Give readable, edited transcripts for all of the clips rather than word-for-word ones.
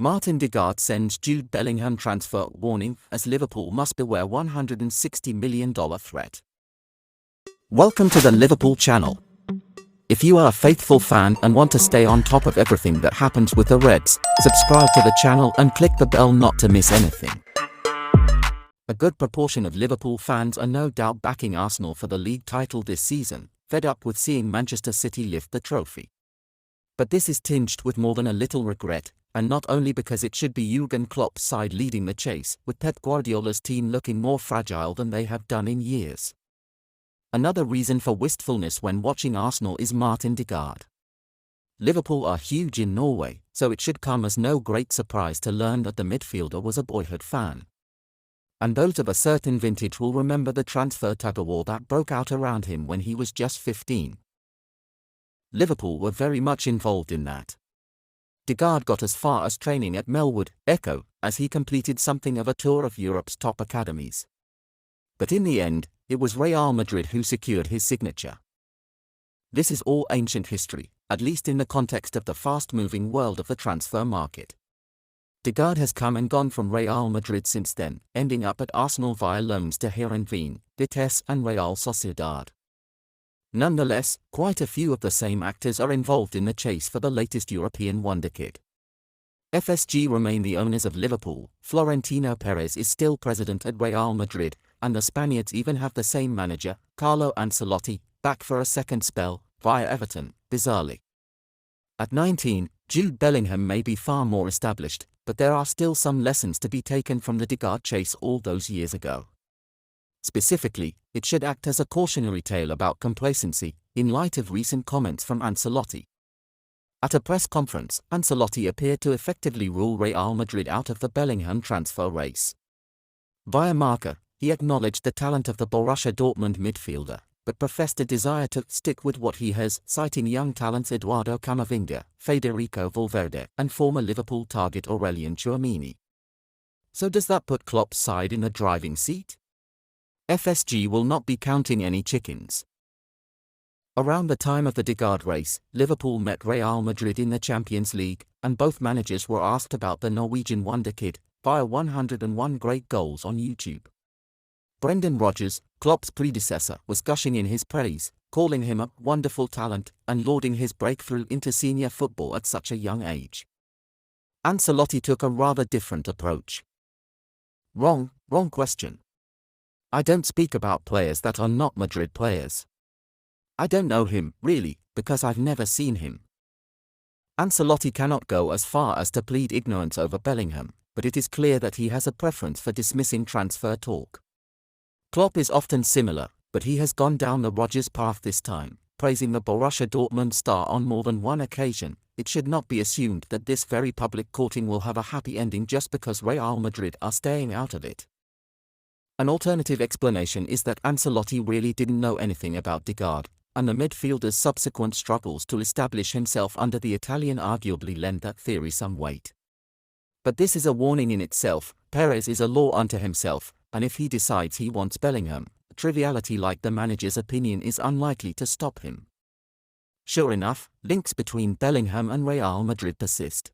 Martin Ødegaard sends Jude Bellingham transfer warning as Liverpool must beware $160 million threat. Welcome to the Liverpool channel. If you are a faithful fan and want to stay on top of everything that happens with the Reds, subscribe to the channel and click the bell not to miss anything. A good proportion of Liverpool fans are no doubt backing Arsenal for the league title this season, fed up with seeing Manchester City lift the trophy. But this is tinged with more than a little regret, and not only because it should be Jürgen Klopp's side leading the chase, with Pep Guardiola's team looking more fragile than they have done in years. Another reason for wistfulness when watching Arsenal is Martin Ødegaard. Liverpool are huge in Norway, so it should come as no great surprise to learn that the midfielder was a boyhood fan. And those of a certain vintage will remember the transfer tug-of-war that broke out around him when he was just 15. Liverpool were very much involved in that. Ødegaard got as far as training at Melwood, Echo, as he completed something of a tour of Europe's top academies. But in the end, it was Real Madrid who secured his signature. This is all ancient history, at least in the context of the fast-moving world of the transfer market. Ødegaard has come and gone from Real Madrid since then, ending up at Arsenal via loans to Heerenveen, Vitesse and Real Sociedad. Nonetheless, quite a few of the same actors are involved in the chase for the latest European wonderkid. FSG remain the owners of Liverpool, Florentino Perez is still president at Real Madrid, and the Spaniards even have the same manager, Carlo Ancelotti, back for a second spell, via Everton, bizarrely. At 19, Jude Bellingham may be far more established, but there are still some lessons to be taken from the Ødegaard chase all those years ago. Specifically, it should act as a cautionary tale about complacency, in light of recent comments from Ancelotti. At a press conference, Ancelotti appeared to effectively rule Real Madrid out of the Bellingham transfer race. Via Marca, he acknowledged the talent of the Borussia Dortmund midfielder, but professed a desire to stick with what he has, citing young talents Eduardo Camavinga, Federico Valverde, and former Liverpool target Aurelien Tchouameni. So does that put Klopp's side in the driving seat? FSG will not be counting any chickens. Around the time of the Ødegaard race, Liverpool met Real Madrid in the Champions League, and both managers were asked about the Norwegian wonderkid, via 101 great goals on YouTube. Brendan Rodgers, Klopp's predecessor, was gushing in his praise, calling him a wonderful talent, and lauding his breakthrough into senior football at such a young age. Ancelotti took a rather different approach. Wrong question. I don't speak about players that are not Madrid players. I don't know him, really, because I've never seen him. Ancelotti cannot go as far as to plead ignorance over Bellingham, but it is clear that he has a preference for dismissing transfer talk. Klopp is often similar, but he has gone down the Rodgers path this time, praising the Borussia Dortmund star on more than one occasion. It should not be assumed that this very public courting will have a happy ending just because Real Madrid are staying out of it. An alternative explanation is that Ancelotti really didn't know anything about Ødegaard, and the midfielder's subsequent struggles to establish himself under the Italian arguably lend that theory some weight. But this is a warning in itself. Perez is a law unto himself, and if he decides he wants Bellingham, a triviality like the manager's opinion is unlikely to stop him. Sure enough, links between Bellingham and Real Madrid persist.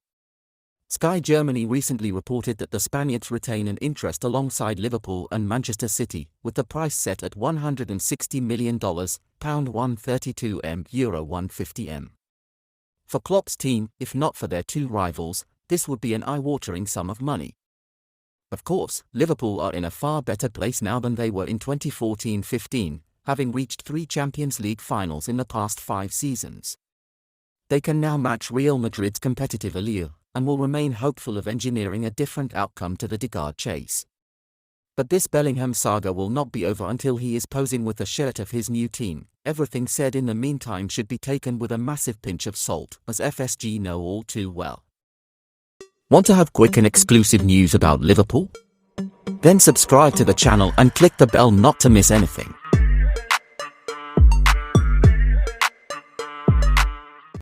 Sky Germany recently reported that the Spaniards retain an interest alongside Liverpool and Manchester City, with the price set at $160 million, £132 m, €150 m. For Klopp's team, if not for their two rivals, this would be an eye-watering sum of money. Of course, Liverpool are in a far better place now than they were in 2014-15, having reached 3 Champions League finals in the past 5 seasons. They can now match Real Madrid's competitive allure, and will remain hopeful of engineering a different outcome to the Ødegaard chase. But this Bellingham saga will not be over until he is posing with the shirt of his new team. Everything said in the meantime should be taken with a massive pinch of salt, as FSG know all too well. Want to have quick and exclusive news about Liverpool? Then subscribe to the channel and click the bell not to miss anything.